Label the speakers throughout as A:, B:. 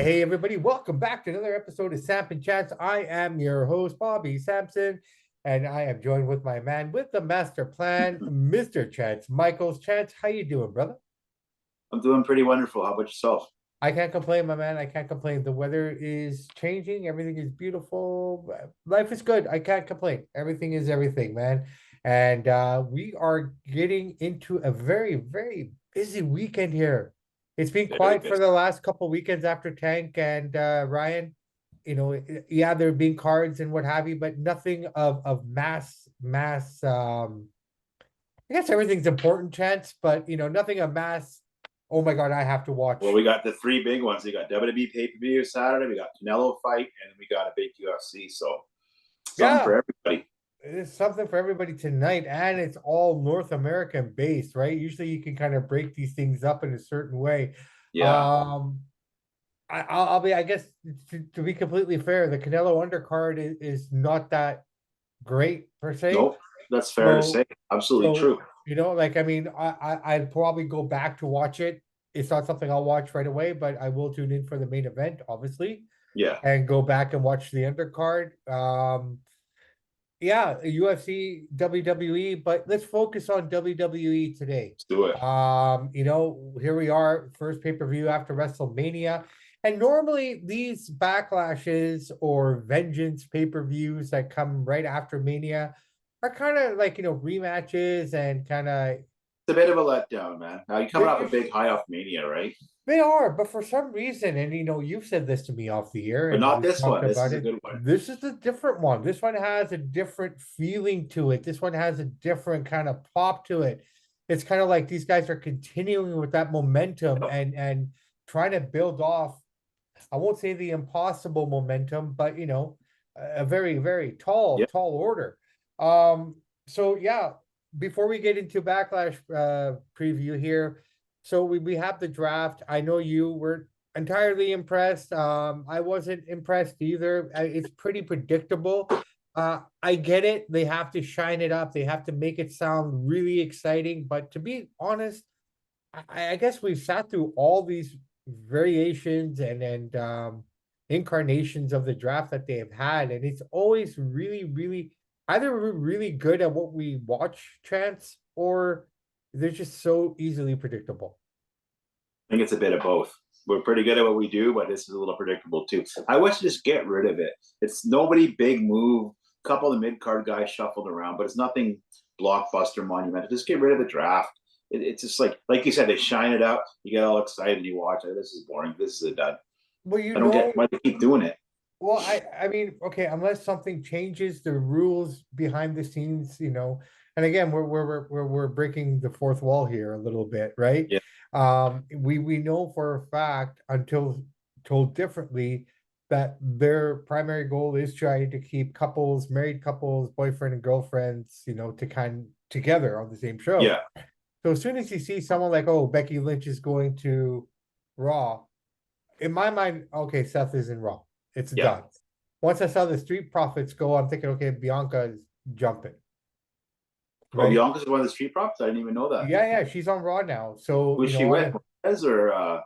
A: Hey everybody, welcome back to another episode of Samp&Chance. I am your host, Bobby Sampson, and I am joined with my man with the master plan, Mr. Chance Michaels. Chance, how you doing, brother?
B: I'm doing pretty wonderful. How about yourself?
A: I can't complain, my man. I can't complain. The weather is changing, everything is beautiful. Life is good. I can't complain. Everything is everything, man. And we are getting into a very, very busy weekend here. It's been
B: Very
A: quiet for
B: busy.
A: the last couple of weekends after Tank and Ryan. Yeah, there have been cards and what have you, but nothing of mass I guess everything's important, Chance, but nothing of mass. Oh my God, I have to
B: Well,
A: watch.
B: we got the three big ones. We got WWE pay-per-view Saturday. We got Canelo fight, and we got a big UFC. So something
A: Yeah,
B: for everybody.
A: it's something for everybody tonight, and it's all North American based, right? Usually you can kind of break these things up in a certain way.
B: Yeah.
A: Um, I'll be, I guess, to be completely fair, the Canelo undercard is not that great per se.
B: Nope. That's fair to
A: So,
B: say. Absolutely
A: so
B: true.
A: like I mean, I'd probably go back to watch it. It's not something I'll watch right away, but I will tune in for the main event, obviously,
B: Yeah.
A: and go back and watch the undercard. Yeah, UFC, WWE, but let's focus on WWE today.
B: Let's do it.
A: Here we are, first pay-per-view after WrestleMania. And normally these backlashes or vengeance pay-per-views that come right after Mania are kind of like, rematches and kind of
B: It's a bit of a letdown, man. Now you're coming off a
A: they
B: big high off Mania, right?
A: they are, but for some reason, and you've said this to me off the year,
B: But
A: and
B: not
A: we've
B: this
A: talked
B: one. This
A: about
B: is a
A: it.
B: good one.
A: This is a different one. This one has a different feeling to it. This one has a different kind of pop to it. It's kind of like these guys are continuing with that momentum
B: Yep.
A: and trying to build off. I won't say the impossible momentum, but a very, very tall,
B: Yep.
A: tall order. So yeah, before we get into backlash preview here, so we have the draft. I know you were entirely impressed. I wasn't impressed either. It's pretty predictable. I get it. They have to shine it up. They have to make it sound really exciting. But to be honest, I guess we've sat through all these variations and incarnations of the draft that they have had, and it's always really, really either we're really good at what we watch, Chance, or they're just so easily predictable.
B: I think it's a bit of both. We're pretty good at what we do, but this is a little predictable too. I wish to just get rid of it. It's nobody big move. A couple of mid card guys shuffled around, but it's nothing blockbuster monumental. Just get rid of the draft. It's just like you said, they shine it up. You get all excited and you watch. Like, this is boring. This is a dud.
A: Well,
B: I don't get why they keep doing it.
A: well, I mean, okay, unless something changes the rules behind the scenes, and again, we're breaking the fourth wall here a little bit, right?
B: Yeah,
A: We know for a fact, until told differently, that their primary goal is trying to keep couples, married couples, boyfriend and girlfriends, to kind together on the same show.
B: yeah,
A: So as soon as you see someone like, oh, Becky Lynch is going to Raw, in my mind, okay, Seth is in Raw. It's
B: yeah.
A: done. Once I saw the Street Profits go, I'm thinking, okay, Bianca is jumping,
B: Oh,
A: right?
B: Bianca's one of the street props. I didn't even know that.
A: Yeah, yeah, she's on Raw now. So,
B: Who's she with? Montez or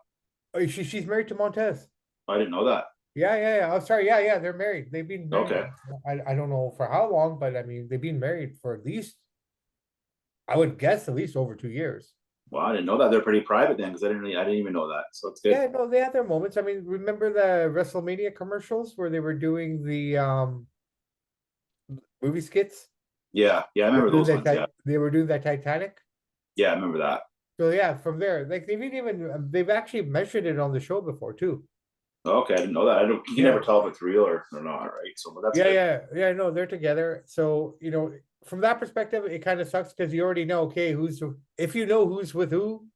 A: she's married to Montez.
B: I didn't know that.
A: Yeah, yeah, yeah. I'm sorry. Yeah, yeah, they're married. They've been married.
B: Okay.
A: I don't know for how long, but I mean, they've been married for at least, I would guess, at least over 2 years.
B: Well, I didn't know that. They're pretty private then because I didn't even know that. So it's good.
A: Yeah, no, they had their moments. I mean, remember the WrestleMania commercials where they were doing the movie skits?
B: Yeah, yeah, I
A: They were
B: remember
A: doing
B: those ones. Yeah,
A: they were doing that Titanic.
B: yeah, I remember that.
A: So yeah, from there, like they've actually measured it on the show before too.
B: Okay, I didn't know that. I don't. You can never
A: Yeah,
B: tell if it's real or not, right? So, but that's
A: yeah,
B: good.
A: yeah, yeah. No, they're together. So from that perspective, it kind of sucks because you already know. Okay, if you know who's with who,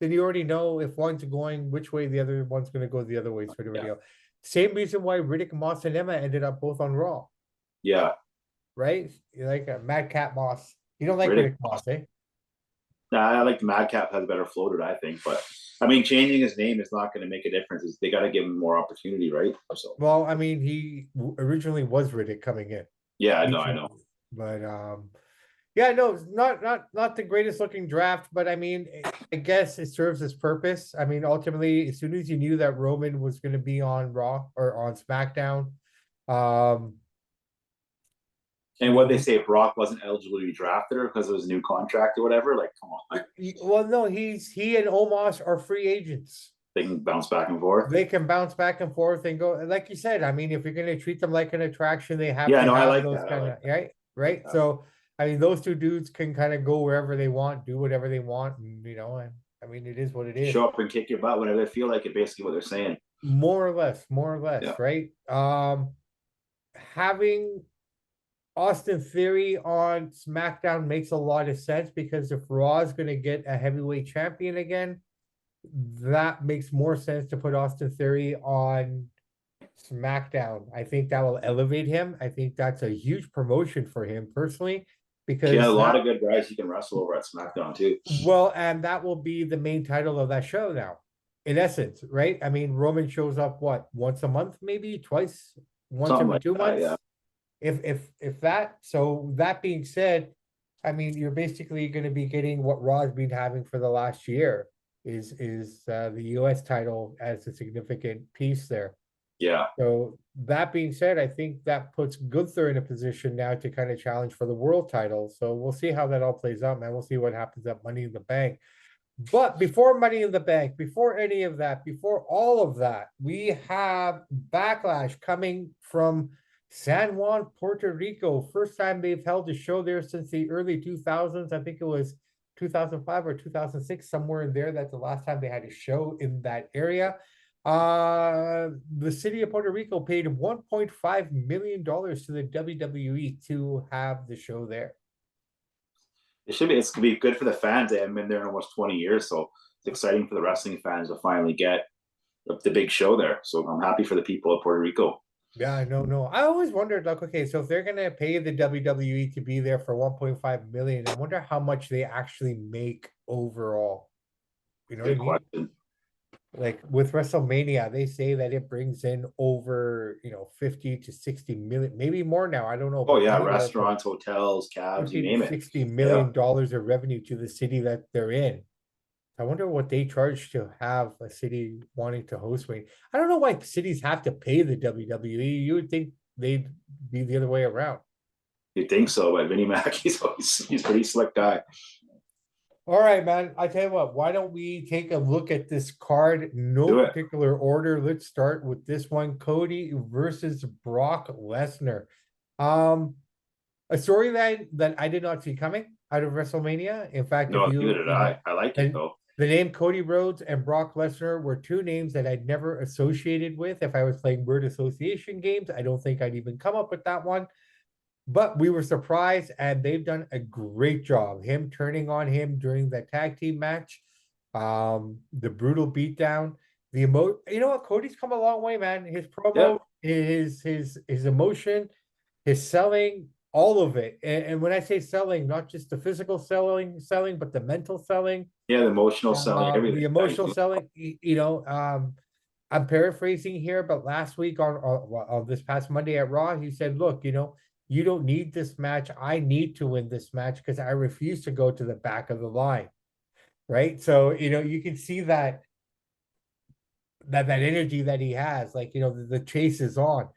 A: then you already know if one's going which way, the other one's going to go the other way for everybody
B: Yeah,
A: else. Same reason why Riddick Moss and Emma ended up both on Raw,
B: yeah.
A: right? Like a Madcap Moss. You don't like
B: Riddick.
A: Riddick Moss, eh?
B: Nah, I like the Madcap has better floated, I think. But I mean, changing his name is not going to make a difference. They got to give him more opportunity, right? So
A: Well, I mean, he originally was Riddick coming in.
B: yeah, I know,
A: He
B: I know.
A: but Yeah, no, it's not the greatest looking draft, but I mean, I guess it serves its purpose. I mean, ultimately, as soon as you knew that Roman was going to be on Raw or on SmackDown, um,
B: And what they say, Brock wasn't eligible to be drafted or because of his new contract or whatever. Like, come on,
A: well, no, he and Omos are free agents.
B: they can bounce back and forth.
A: They can bounce back and forth and go, like you said. I mean, if you're going to treat them like an attraction, they have
B: Yeah,
A: to
B: no, I
A: have
B: like
A: those
B: that. I
A: kind
B: like
A: of
B: that.
A: right,
B: I like
A: right.
B: that.
A: So, I mean, those two dudes can kind of go wherever they want, do whatever they want, and and I mean, it is what it is.
B: Show up and kick your butt whenever they feel like it. Basically, what they're saying.
A: More or
B: Yeah.
A: less, right? Having Austin Theory on SmackDown makes a lot of sense because if Raw is going to get a heavyweight champion again, that makes more sense to put Austin Theory on SmackDown. I think that will elevate him. I think that's a huge promotion for him personally
B: He had a
A: because
B: lot
A: that
B: of good guys he can wrestle over at SmackDown too.
A: well, and that will be the main title of that show now, in essence, right? I mean, Roman shows up what once a month, maybe twice, once
B: Something
A: every
B: like
A: two
B: that.
A: months,
B: Yeah.
A: if that. So that being said, I mean, you're basically going to be getting what Raw's been having for the last year is the U.S. title as a significant piece there.
B: Yeah.
A: So that being said, I think that puts Gunther in a position now to kind of challenge for the world title. So we'll see how that all plays out, man. We'll see what happens at Money in the Bank. But before Money in the Bank, before any of that, before all of that, we have Backlash coming from San Juan, Puerto Rico. First time they've held a show there since the early 2000s. I think it was 2005 or 2006, somewhere in there. That's the last time they had a show in that area. The city of Puerto Rico paid $1.5 million to the WWE to have the show there.
B: It should be. It's gonna be good for the fans. They haven't been there in almost 20 years, so it's exciting for the wrestling fans to finally get the big show there. So I'm happy for the people of Puerto Rico.
A: Yeah, no. I always wondered, like, okay, so if they're gonna pay the WWE to be there for 1.5 million, I wonder how much they actually make overall. You know what I
B: Good
A: mean?
B: question.
A: Like with WrestleMania, they say that it brings in over, 50 to 60 million, maybe more now. I don't know,
B: Oh
A: but
B: yeah,
A: anywhere from
B: restaurants, hotels, cabs, you
A: 50 to
B: name it.
A: 60
B: Yeah,
A: million dollars of revenue to the city that they're in. I wonder what they charge to have a city wanting to host me. I don't know why cities have to pay the WWE. You would think they'd be the other way around.
B: you'd think so, but Vinnie Mac, he's a pretty slick guy.
A: All right, man. I tell you what, why don't we take a look at this card? No
B: Do it.
A: particular order. Let's start with this one. Cody versus Brock Lesnar. Um, a storyline that I did not see coming out of WrestleMania. In fact, if
B: No, neither
A: you,
B: did I. I like it
A: and
B: though.
A: the name Cody Rhodes and Brock Lesnar were two names that I'd never associated with. If I was playing word association games, I don't think I'd even come up with that one. But we were surprised, and they've done a great job. Him turning on him during the tag team match, the brutal beatdown, You know what? Cody's come a long way, man. His
B: Yeah,
A: promo, his emotion, his selling, all of it. And when I say selling, not just the physical selling, but the mental selling,
B: yeah, the emotional selling,
A: the
B: everything. Yeah,
A: emotional selling. I'm paraphrasing here, but last week on this past Monday at Raw, he said, "Look, you don't need this match. I need to win this match because I refuse to go to the back of the line." Right. So, you can see that energy that he has, like, the chase is on.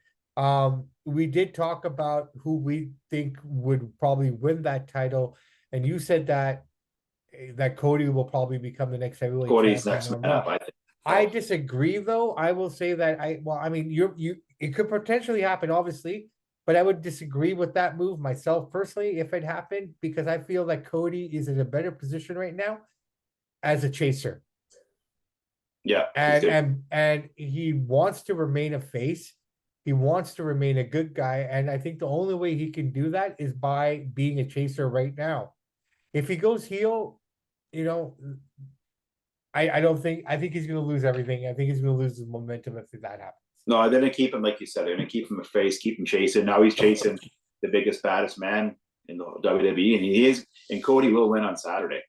A: We did talk about who we think would probably win that title, and you said that Cody will probably become the next heavyweight
B: Cody's
A: champion
B: next
A: on
B: man up,
A: Raw.
B: I think.
A: I disagree, though. I will say that I mean, it could potentially happen, obviously, but I would disagree with that move myself personally if it happened, because I feel that Cody is in a better position right now as a chaser,
B: Yeah, he's
A: and
B: good.
A: he wants to remain a face. He wants to remain a good guy, and I think the only way he can do that is by being a chaser right now. If he goes heel, you know, I don't think I think he's going to lose everything. I think he's going to lose his momentum if that happens.
B: No, they're gonna keep him like you said. They're gonna keep him a face, keep him chasing. Now he's chasing the biggest, baddest man in the WWE, and he is. And Cody will win on Saturday.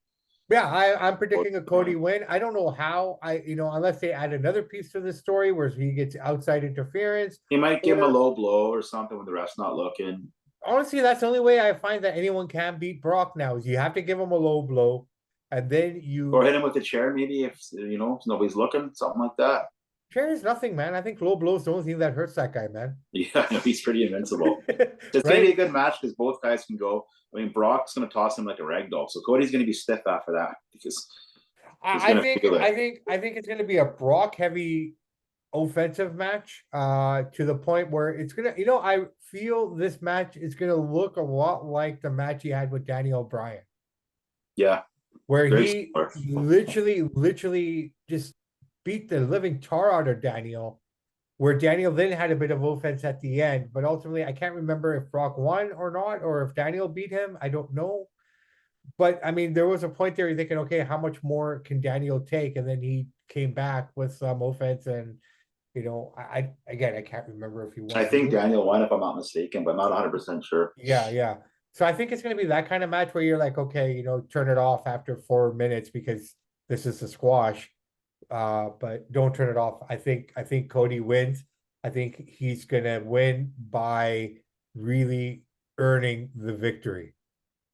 A: Yeah, I'm predicting a Cody win. I don't know how. Unless they add another piece to the story where he gets outside interference,
B: He might give him a
A: or
B: low blow or something when the ref's not looking.
A: honestly, that's the only way I find that anyone can beat Brock now is you have to give him a low blow, and then
B: Or
A: you.
B: hit him with a chair, maybe if if nobody's looking, something like that.
A: Chair is nothing, man. I think low blow is the only thing that hurts that guy, man.
B: Yeah, he's pretty invincible. It's going to be a
A: Right?
B: good match because both guys can go. I mean, Brock's going to toss him like a rag doll, so Cody's going to be stiff after that because he's
A: I
B: going to
A: think
B: feel it.
A: it's gonna be a Brock heavy offensive match, to the point where it's gonna, I feel this match is gonna look a lot like the match he had with Danny O'Brien,
B: Yeah,
A: where
B: very
A: he
B: similar.
A: literally just beat the living tar out of Daniel, where Daniel then had a bit of offense at the end, but ultimately I can't remember if Brock won or not, or if Daniel beat him. I don't know. But I mean, there was a point there you're thinking, okay, how much more can Daniel take? And then he came back with some offense, and I again, I can't remember if he
B: I
A: won or
B: think
A: lose.
B: Daniel won, if I'm not mistaken, but I'm not 100% sure.
A: Yeah, yeah. So I think it's going to be that kind of match where you're like, okay, turn it off after 4 minutes because this is a squash. But don't turn it off. I think Cody wins. I think he's gonna win by really earning the victory.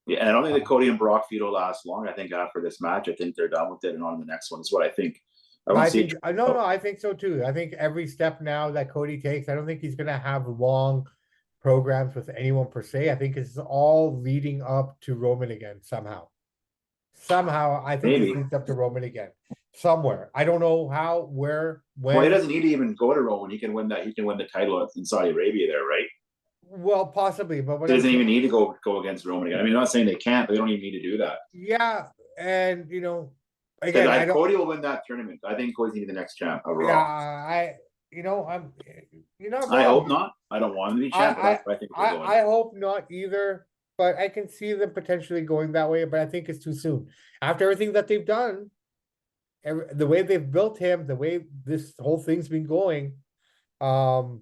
B: Yeah, and I don't think the
A: Uh,
B: Cody and Brock feud will last long. I think after this match, I think they're done with it and on to the next one. Is what I think. I don't
A: I
B: see
A: think
B: it.
A: no, I think so too. I think every step now that Cody takes, I don't think he's gonna have long programs with anyone per se. I think it's all leading up to Roman again somehow. Somehow, I think this
B: Maybe.
A: leads up to Roman again. Somewhere. I don't know how, where,
B: Well, he
A: when.
B: doesn't need to even go to Roman. He can win that. He can win the title in Saudi Arabia there, right?
A: Well, possibly, but what
B: He
A: I'm
B: doesn't even
A: saying,
B: need to go against Roman again. I mean, I'm not saying they can't, but they don't even need to do that.
A: yeah, and
B: Because
A: again, I don't.
B: Cody will win that tournament. I think Cody's gonna be the next champ of
A: Yeah,
B: Raw.
A: I'm. You're not
B: I
A: wrong.
B: hope not. I don't want him to be
A: I
B: champ, but
A: I
B: that's where I think they're going.
A: I hope not either, but I can see them potentially going that way. But I think it's too soon. After everything that they've done, the way they've built him, the way this whole thing's been going, um,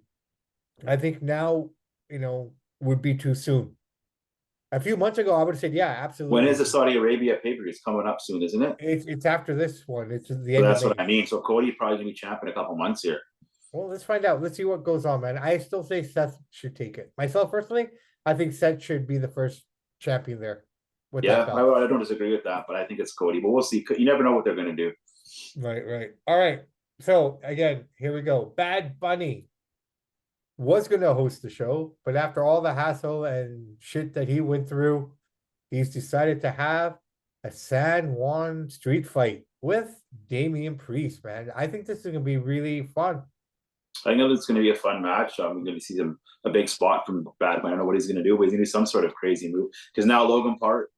A: I think now would be too soon. A few months ago, I would have said, yeah,
B: When is
A: absolutely.
B: the Saudi Arabia pay per view? It's coming up soon, isn't it?
A: It's after this one. It's at the
B: So
A: end of
B: that's what
A: May.
B: I mean. So Cody probably gonna be champ in a couple months here.
A: Well, let's find out. Let's see what goes on, man. I still say Seth should take it. Myself personally, I think Seth should be the first champion there with that
B: Yeah,
A: belt.
B: I don't disagree with that, but I think it's Cody. But we'll see. You never know what they're gonna do.
A: Right, right. All right. So again, here we go. Bad Bunny was gonna host the show, but after all the hassle and shit that he went through, he's decided to have a San Juan street fight with Damian Priest, man. I think this is gonna be really fun.
B: I know it's going to be a fun match. I'm going to see a big spot from Bad Bunny. I don't know what he's going to do, but he's going to do some sort of crazy move because now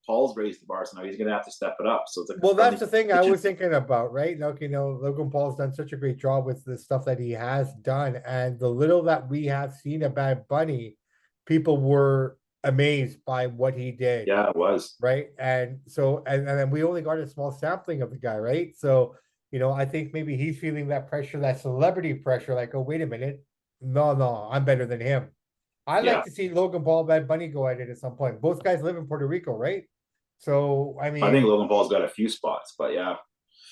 B: Paul's raised the bar, so now he's going to have to step it up. So it's like a
A: Well,
B: friendly
A: that's the thing I
B: competition.
A: was thinking about, right? Like, Logan Paul's done such a great job with the stuff that he has done, and the little that we have seen of Bad Bunny, people were amazed by what he did,
B: Yeah, it was.
A: right? And so, and then we only got a small sampling of the guy, right? So, I think maybe he's feeling that pressure, that celebrity pressure, like, oh, wait a minute, no, I'm better than him. I'd
B: Yeah,
A: like to see Logan Paul, Bad Bunny go at it at some point. Both guys live in Puerto Rico, right? So, I
B: I think
A: mean,
B: Logan Paul's got a few spots, but yeah,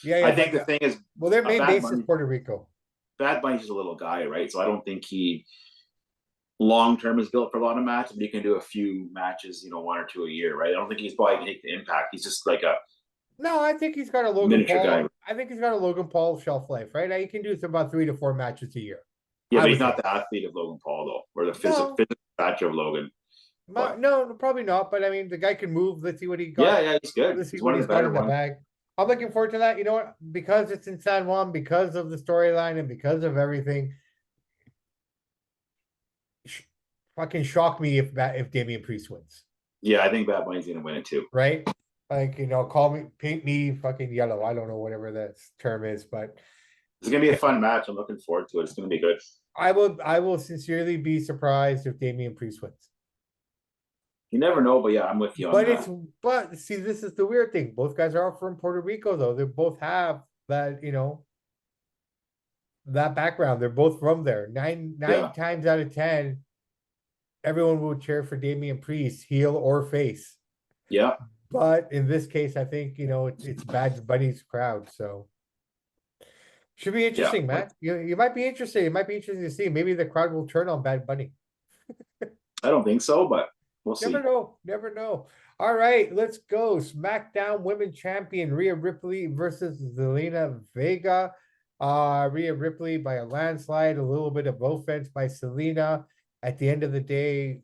A: yeah,
B: I
A: but
B: think the thing is,
A: well, their
B: a
A: main base is Puerto Rico.
B: Bad Bunny's just a little guy, right? So I don't think he long term is built for a lot of matches, but he can do a few matches, one or two a year, right? I don't think he's probably gonna take the impact. He's just like a
A: No, I think he's got a Logan
B: miniature
A: Paul.
B: guy.
A: I think he's got a Logan Paul shelf life, right? He can do about 3 to 4 matches a year.
B: Yeah,
A: I
B: but he's
A: would say.
B: not the athlete of Logan Paul though, or the
A: No,
B: physical stature of Logan. But
A: no, probably not. But I mean, the guy can move. Let's see what he got.
B: yeah, he's good.
A: Let's see
B: He's
A: what
B: one of
A: he's
B: the
A: got
B: better
A: in the
B: ones.
A: bag. I'm looking forward to that. You know what? Because it's in San Juan, because of the storyline, and because of everything, fucking shock me if Damian Priest wins,
B: Yeah, I think Bad Bunny's gonna win it too.
A: right? Like call me, paint me fucking yellow. I don't know whatever that term is, but
B: It's gonna be a fun match. I'm looking forward to it. It's gonna be good.
A: I will sincerely be surprised if Damian Priest wins.
B: You never know, but yeah, I'm with you on
A: But
B: that.
A: but see, this is the weird thing. Both guys are from Puerto Rico, though. They both have that, that background. They're both from there. Nine
B: Yeah,
A: times out of 10, everyone will cheer for Damian Priest, heel or face.
B: yeah,
A: But in this case, I think, it's Bad Bunny's crowd. So should be
B: yeah.
A: interesting, man. You might be interested. It might be interesting to see. Maybe the crowd will turn on Bad Bunny.
B: I don't think so, but We'll see.
A: Never know. Never know. All right, let's go. SmackDown Women Champion Rhea Ripley versus Zelina Vega. Rhea Ripley by a landslide, a little bit of offense by Selena. At the end of the day,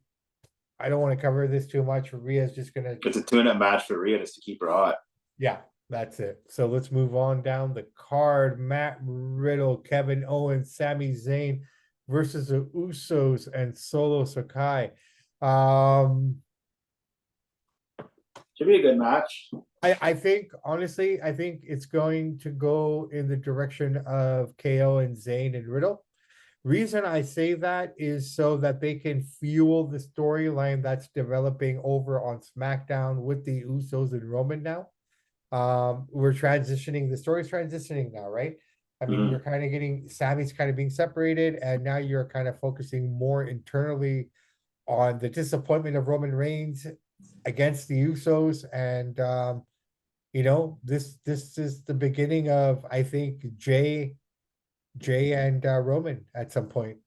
A: I don't want to cover this too much. Rhea's just gonna,
B: It's a tune-up match for Rhea just to keep her hot.
A: yeah, that's it. So let's move on down the card. Matt Riddle, Kevin Owens, Sami Zayn versus the Usos and Solo Sakai.
B: Should be a good match.
A: I think honestly, I think it's going to go in the direction of KO and Zayn and Riddle. Reason I say that is so that they can fuel the storyline that's developing over on SmackDown with the Usos and Roman now. We're transitioning, the story's transitioning now, right? I mean,
B: Mhm.
A: you're kind of getting Sammy's kind of being separated, and now you're kind of focusing more internally on the disappointment of Roman Reigns against the Usos, and this is the beginning of, I think, Jay and Roman at some point.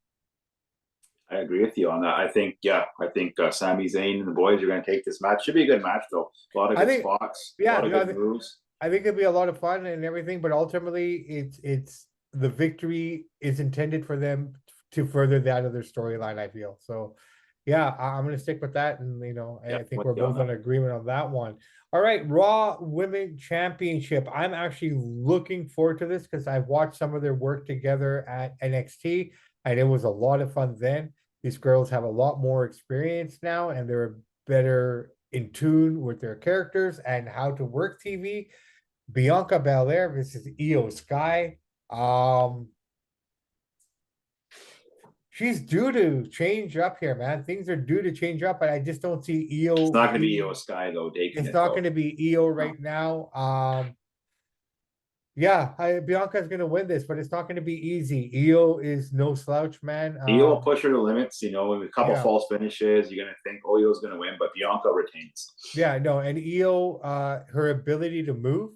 B: I agree with you on that. I think Sami Zayn and the boys are going to take this match. Should be a good match though. A lot of
A: I
B: good
A: think,
B: spots, a
A: yeah,
B: lot of good moves.
A: I think it'll be a lot of fun and everything, but ultimately, it's the victory is intended for them to further that other storyline. I feel so. Yeah, I'm going to stick with that, and
B: Yeah,
A: I think
B: with
A: we're
B: you on
A: both
B: that.
A: on agreement on that one. All right, Raw Women Championship. I'm actually looking forward to this because I've watched some of their work together at NXT, and it was a lot of fun then. These girls have a lot more experience now, and they're better in tune with their characters and how to work TV. Bianca Belair versus Io Sky. Um, she's due to change up here, man. Things are due to change up, but I just don't see
B: It's
A: Io
B: not going to be
A: being.
B: Io Sky though, taking
A: It's
B: it
A: not
B: though.
A: going to be Io
B: No.
A: right now. Yeah, Bianca's going to win this, but it's not going to be easy. Io is no slouch, man.
B: Io will push her to limits. With a couple
A: Yeah,
B: false finishes, you're going to think, oh, Io's going to win, but Bianca retains.
A: yeah, no, and Io, her ability to move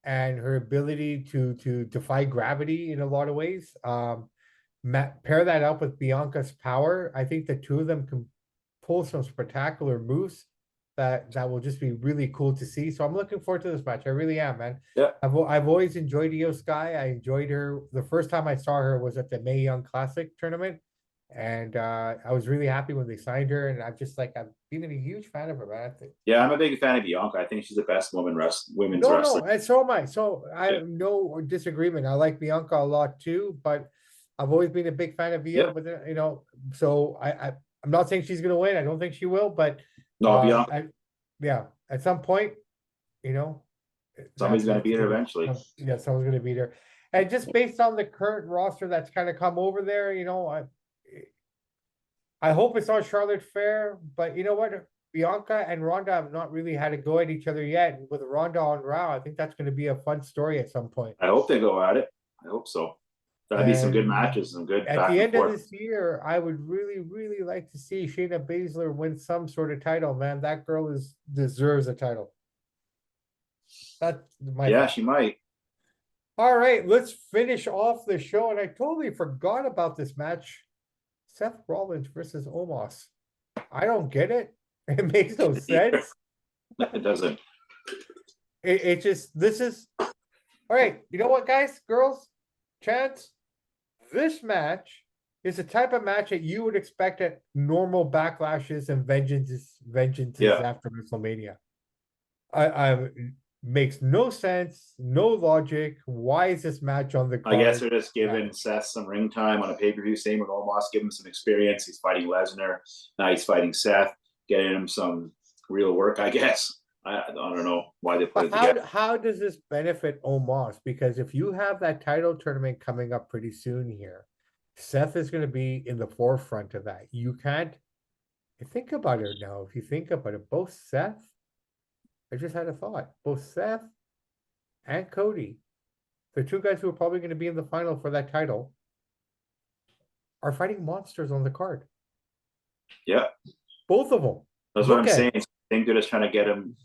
A: and her ability to defy gravity in a lot of ways. Pair that up with Bianca's power. I think the two of them can pull some spectacular moves that will just be really cool to see. So I'm looking forward to this match. I really am, man.
B: Yeah,
A: I've always enjoyed Io Sky. I enjoyed her. The first time I saw her was at the Mae Young Classic tournament, and I was really happy when they signed her. And I've been a huge fan of her, man.
B: yeah, I'm a big fan of Bianca. I think she's the best women's
A: No,
B: wrestler.
A: no, and so am I. So I
B: Yeah,
A: have no disagreement. I like Bianca a lot too, but I've always been a big fan of Io.
B: yeah.
A: But so I'm not saying she's gonna win. I don't think she will, but
B: No, Bianca.
A: yeah, at some point, you know,
B: Somebody's going to
A: that's
B: beat her
A: gonna
B: eventually.
A: yeah, someone's gonna beat her. And just based on the current roster that's kind of come over there, I hope it's not Charlotte Fair, but you know what? Bianca and Ronda have not really had a go at each other yet. With Ronda on Raw, I think that's going to be a fun story at some point.
B: I hope they go at it. I hope so. That'd be some good
A: And
B: matches, some good
A: at
B: back
A: the
B: and
A: end of
B: forth.
A: this year, I would really, really like to see Shayna Baszler win some sort of title. Man, that girl deserves a title. That's my
B: Yeah,
A: thought.
B: she might.
A: All right, let's finish off the show. And I totally forgot about this match. Seth Rollins versus Omos. I don't get it. It makes no sense.
B: It doesn't.
A: It just, this is all right. You know what, guys, girls, Chance, this match is the type of match that you would expect at normal backlashes and vengeances
B: Yeah.
A: after WrestleMania. I makes no sense, no logic. Why is this match on the
B: I guess
A: card?
B: they're just giving Seth some ring time on a pay-per-view. Same with Omos, give him some experience. He's fighting Lesnar. Now he's fighting Seth, getting him some real work, I guess. I don't know why they put
A: But
B: it together.
A: how does this benefit Omos? Because if you have that title tournament coming up pretty soon here, Seth is going to be in the forefront of that. You can't think about it now. If you think about it, both Seth, I just had a thought, both Seth and Cody, the two guys who are probably going to be in the final for that title, are fighting monsters on the card.
B: Yeah.
A: Both of them.
B: That's what I'm saying. I think they're just trying to get him.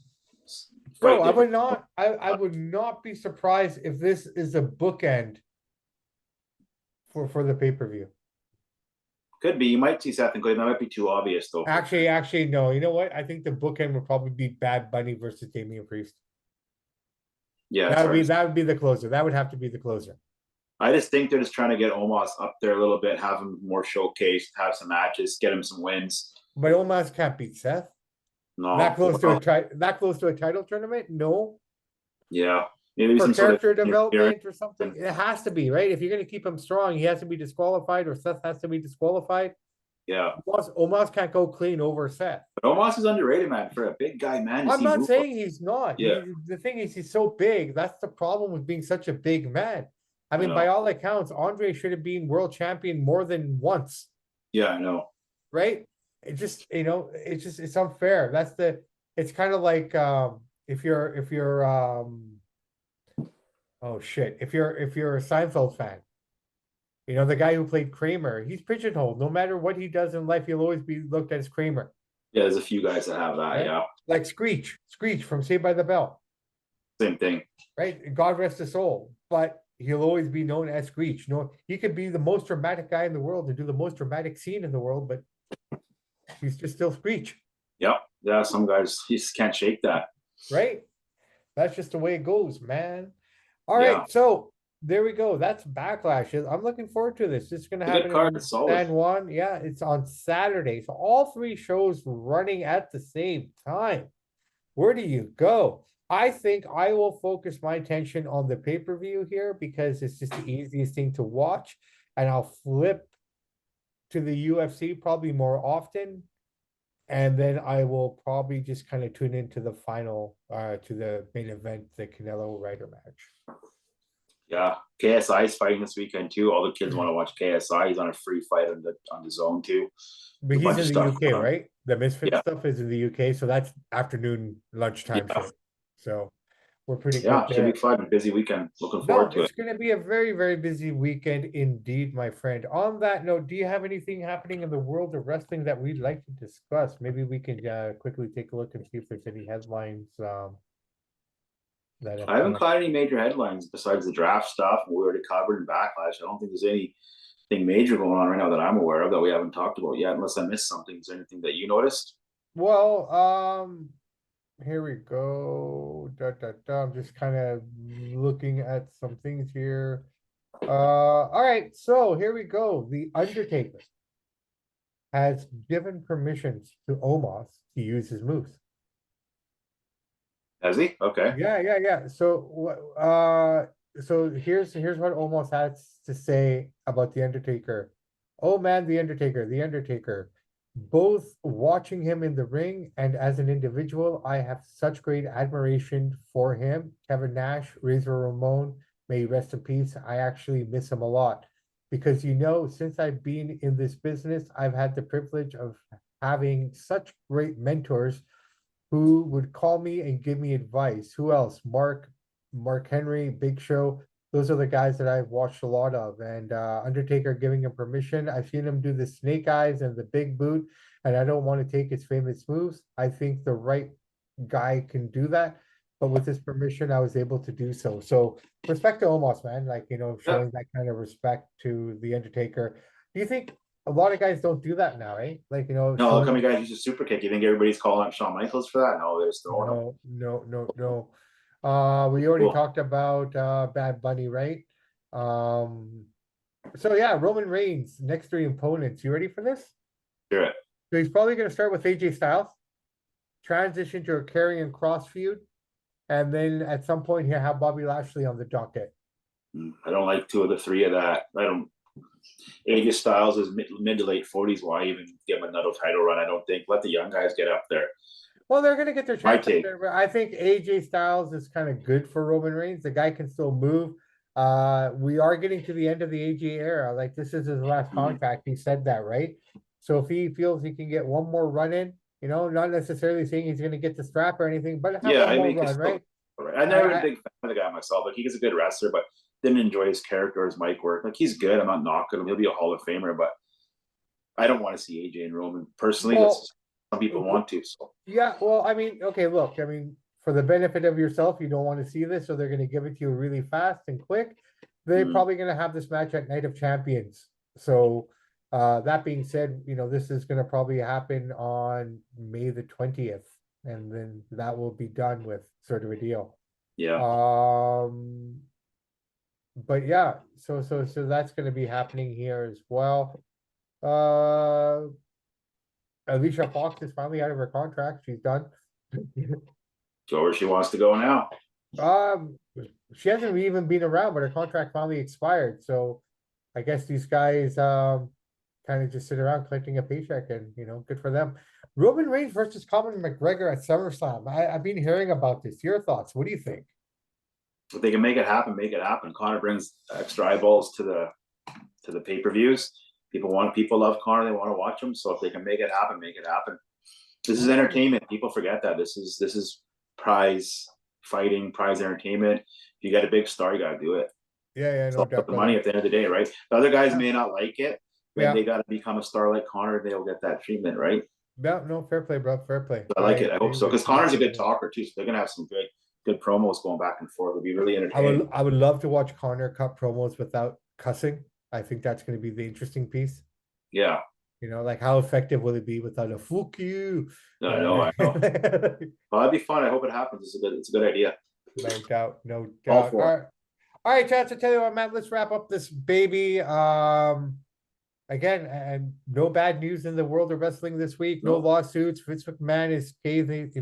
A: Bro, I would not be surprised if this is a bookend for the pay-per-view.
B: Could be. You might see Seth and Clay. That might be too obvious, though.
A: Actually, no. You know what? I think the bookend would probably be Bad Bunny versus Damian Priest.
B: Yeah,
A: That would be the closer. That would have to be the closer.
B: I just think they're just trying to get Omos up there a little bit, have him more showcased, have some matches, get him some wins.
A: But Omos can't beat Seth.
B: No,
A: That close to a title tournament? No.
B: Yeah, maybe
A: For
B: some sort
A: character
B: of
A: development or something, it has to be, right? If you're going to keep him strong, he has to be disqualified, or Seth has to be disqualified.
B: Yeah,
A: Omos can't go clean over Seth.
B: but Omos is underrated, man. For a big guy, man.
A: I'm not saying he's not.
B: Yeah.
A: The thing is, he's so big. That's the problem with being such a big man. I mean, by all accounts, Andre should have been world champion more than once.
B: Yeah, I know.
A: Right? It just, it's unfair. It's kind of like if you're oh shit, if you're a Seinfeld fan, the guy who played Kramer, he's pigeonholed. No matter what he does in life, he'll always be looked at as Kramer.
B: Yeah, there's a few guys that have that. Right? Yeah,
A: like Screech from Saved by the Bell.
B: Same thing.
A: Right? God rest his soul, but he'll always be known as Screech. He could be the most dramatic guy in the world and do the most dramatic scene in the world, but he's just still Screech.
B: Yep. Yeah, some guys just can't shake that.
A: Right? That's just the way it goes, man. All right, so there we go. That's Backlash. I'm looking forward to this. It's going to happen in San Juan. Yeah, it's on Saturday. So all three shows running at the same time. Where do you go? I think I will focus my attention on the pay-per-view here because it's just the easiest thing to watch. And I'll flip to the UFC probably more often. And then I will probably just kind of tune into the final, to the main event, the Canelo Ryder match.
B: Yeah, KSI is fighting this weekend too. All the kids want to watch KSI. He's on a free fight on the zone too.
A: But he's in the UK, right? The Misfit stuff is in the UK, so that's afternoon lunchtime show. So we're pretty good.
B: Yeah, should be fun. Busy weekend. Looking forward to it.
A: It's going to be a very, very busy weekend indeed, my friend. On that note, do you have anything happening in the world of wrestling that we'd like to discuss? Maybe we can quickly take a look and see if there's any headlines.
B: I haven't caught any major headlines besides the draft stuff. We already covered in Backlash. I don't think there's anything major going on right now that I'm aware of that we haven't talked about yet, unless I missed something. Is there anything that you noticed?
A: Well, here we go. I'm just kind of looking at some things here. All right, so here we go. The Undertaker has given permissions to Omos to use his moves.
B: Has he? Okay.
A: Yeah. So here's what Omos has to say about the Undertaker. Oh man, the Undertaker. Both watching him in the ring and as an individual, I have such great admiration for him. Kevin Nash, Razor Ramon, may he rest in peace. I actually miss him a lot because since I've been in this business, I've had the privilege of having such great mentors who would call me and give me advice. Who else? Mark Henry, Big Show. Those are the guys that I've watched a lot of. And Undertaker giving him permission. I've seen him do the snake eyes and the big boot, and I don't want to take his famous moves. I think the right guy can do that. But with his permission, I was able to do so. So respect to Omos, man. Showing that kind of respect to the Undertaker. Do you think a lot of guys don't do that now, eh?
B: No, look how many guys use a super kick. You think everybody's calling out Shawn Michaels for that? No, they're throwing him.
A: No. We already talked about Bad Bunny, right? So yeah, Roman Reigns, next three opponents. You ready for this?
B: Sure.
A: So he's probably going to start with AJ Styles, transition to a Karrion Kross feud, and then at some point he'll have Bobby Lashley on the docket.
B: I don't like two of the three of that. AJ Styles is mid to late 40s. Why even give him another title run? I don't think. Let the young guys get up there.
A: Well, they're going to get their chance. I think AJ Styles is kind of good for Roman Reigns. The guy can still move. We are getting to the end of the AJ era. This is his last contract. He said that, right? So if he feels he can get one more run in, not necessarily saying he's going to get the strap or anything, but have one more run, right?
B: I've never been a big fan of the guy myself. He's a good wrestler, but didn't enjoy his character or his mic work. He's good. I'm not knocking him. He'll be a Hall of Famer, but I don't want to see AJ and Roman personally. Some people want to. So
A: yeah, well, okay, look, for the benefit of yourself, you don't want to see this, so they're going to give it to you really fast and quick. They're probably going to have this match at Night of Champions. So That being said, this is gonna probably happen on May the 20th, and then that will be done with sort of a deal.
B: Yeah.
A: But yeah, so that's gonna be happening here as well. Uh, Alicia Fox is finally out of her contract. She's done.
B: Go where she wants to go now.
A: Um, she hasn't even been around, but her contract finally expired. So I guess these guys kind of just sit around collecting a paycheck, and good for them. Roman Reigns versus Conor McGregor at SummerSlam. I've been hearing about this. Your thoughts? What do you think?
B: If they can make it happen, make it happen. Conor brings extra eyeballs to the pay-per-views. People love Conor, they want to watch him. So if they can make it happen, make it happen. This is entertainment. People forget that. This is prize fighting, prize entertainment. If you got a big star, you gotta do it.
A: Yeah,
B: It's
A: no
B: all
A: doubt.
B: about the money at the end of the day, right? The other guys may not like it. When
A: Yeah.
B: they gotta become a star like Conor, they'll get that treatment, right?
A: Yeah, no, fair play, bro. Fair play.
B: I like it. I hope so. Because Conor's a good talker too. So they're gonna have some good promos going back and forth. It'll be really entertaining.
A: I would love to watch Conor cut promos without cussing. I think that's going to be the interesting piece.
B: Yeah.
A: Like how effective will it be without a "fuck you"?
B: I know. Well, that'd be fun. I hope it happens. It's a good idea.
A: No doubt, no doubt. All right, Chance. I tell you what, man. Let's wrap up this baby. Again, and no bad news in the world of wrestling this week. No lawsuits. Vince McMahon is scathed.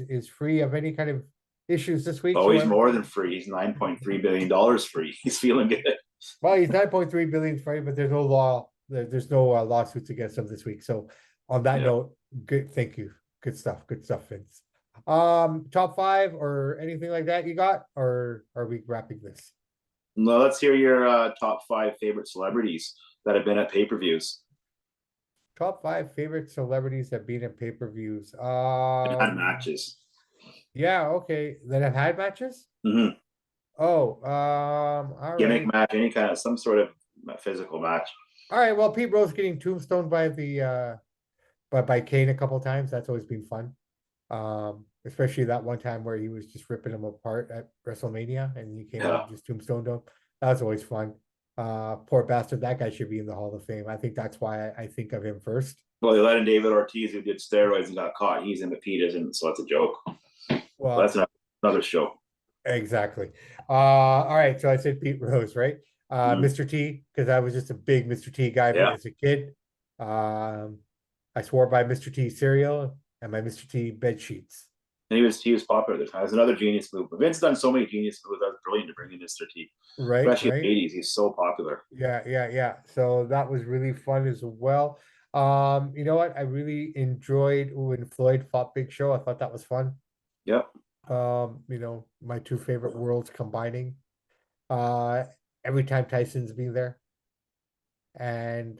A: Is free of any kind of issues this week.
B: Oh, he's more than free. He's $9.3 billion free. He's feeling good.
A: Well, he's 9.3 billion free, but there's no law. There's no lawsuits against him this week. So on that note, good. Thank you. Good stuff. Good stuff, Vince. Top 5 or anything like that you got, or are we wrapping this?
B: No, let's hear your top 5 favorite celebrities that have been at pay-per-views.
A: Top 5 favorite celebrities that have been at pay-per-views.
B: And matches.
A: Yeah, okay. That have had matches?
B: Mm-hmm.
A: Oh, all
B: Gimmick
A: right.
B: match, any kind of some sort of physical match.
A: All right. Well, Pete Rose getting tombstoned by by Kane a couple times. That's always been fun. Especially that one time where he was just ripping him apart at WrestleMania and he came out and just tombstoned him. That was always fun. Poor bastard. That guy should be in the Hall of Fame. I think that's why I think of him first.
B: Well, they let in David Ortiz, who did steroids and got caught. He's in, but Pete isn't, so it's a joke. Well, that's another show.
A: Exactly. All right. So I said Pete Rose, right? Mr. T, because I was just a big Mr. T guy as a kid. I swore by Mr. T cereal and my Mr. T bed sheets.
B: And he was popular at the time. It was another genius move. But Vince done so many genius moves. That was brilliant to bring in Mr. T.
A: Right.
B: Especially in the 80s. He's so popular.
A: Yeah. So that was really fun as well. You know what? I really enjoyed when Floyd fought Big Show. I thought that was fun.
B: Yep.
A: My 2 favorite worlds combining. Every time Tyson's been there. And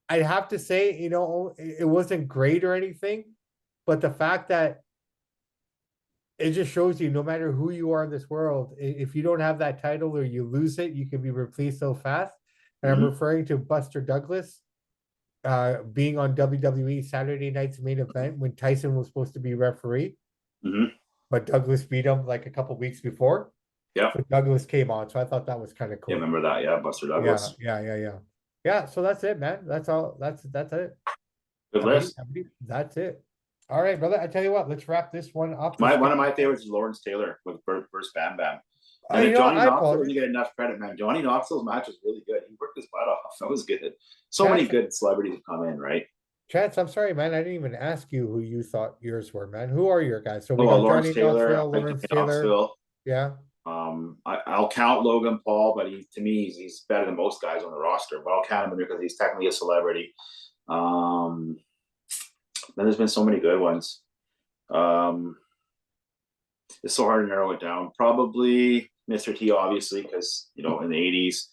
A: I'd have to say, it wasn't great or anything, but the fact that it just shows you no matter who you are in this world, if you don't have that title or you lose it, you can be replaced so fast. And I'm referring to Buster Douglas being on WWE Saturday Night's Main Event when Tyson was supposed to be referee. But Douglas beat him like a couple weeks before.
B: Yeah.
A: So Douglas came on. So I thought that was kind of cool.
B: Yeah, remember that? Yeah, Buster Douglas.
A: Yeah. So that's it, man. That's all. That's it.
B: Good list.
A: That's it. All right, brother. I tell you what, let's wrap this one up.
B: One of my favorites is Lawrence Taylor with Bruce Bam Bam. And Johnny Knoxville doesn't get enough credit, man. Johnny Knoxville's match was really good. He worked his butt off. That was good. So many good celebrities have come in, right?
A: Chance, I'm sorry, man. I didn't even ask you who you thought yours were, man. Who are your guys? So we
B: got
A: Lawrence
B: Johnny Taylor,
A: Lawrence Taylor. Yeah.
B: I'll count Logan Paul, but to me, he's better than most guys on the roster. But I'll count him because he's technically a celebrity. Then there's been so many good ones. It's so hard to narrow it down. Probably Mr. T, obviously, because in the 80s.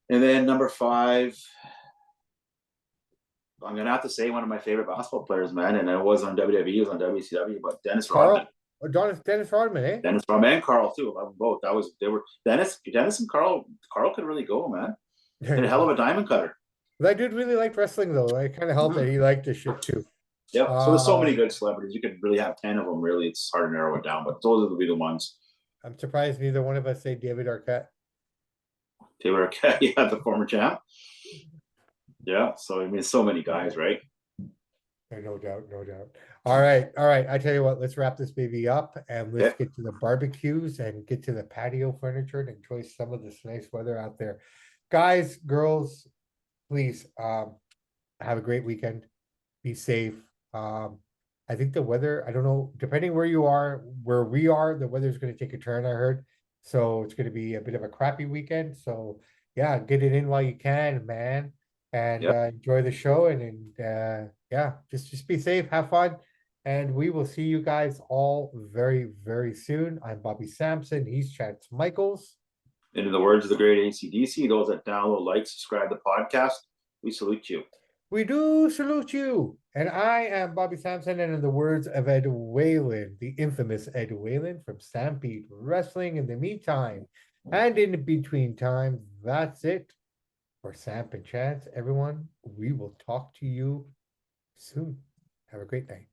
B: And then number 5, I'm gonna have to say one of my favorite basketball players, man, and it was on WWE, it was on WCW, but Dennis Rodman.
A: Dennis Rodman, eh?
B: Dennis Rodman and Carl too. I love them both. They were Dennis and Carl. Carl could really go, man. And a hell of a diamond cutter.
A: That dude really liked wrestling, though. I kind of helped that he liked the shit too.
B: Yep. So there's so many good celebrities. You could really have 10 of them. Really, it's hard to narrow it down, but those will be the ones.
A: I'm surprised neither one of us say David Arquette.
B: Taylor, yeah, the former champ. Yeah, so I mean, so many guys, right?
A: No doubt, no doubt. All right, all right. I tell you what, let's wrap this baby up and let's
B: Yeah,
A: get to the barbecues and get to the patio furniture and enjoy some of this nice weather out there. Guys, girls, please have a great weekend. Be safe. Um, I think the weather, I don't know, depending where you are, where we are, the weather's gonna take a turn, I heard. So it's gonna be a bit of a crappy weekend. So yeah, get it in while you can, man. And
B: yeah.
A: enjoy the show and yeah, just be safe, have fun. And we will see you guys all very, very soon. I'm Bobby Sampson. He's Chance Michaels.
B: And in the words of the great ACDC, those that download, like, subscribe to the podcast, we salute you.
A: We do salute you. And I am Bobby Sampson. And in the words of Ed Whalen, the infamous Ed Whalen from Stampede Wrestling, in the meantime and in between time, that's it for Samp and Chance. Everyone, we will talk to you soon. Have a great night.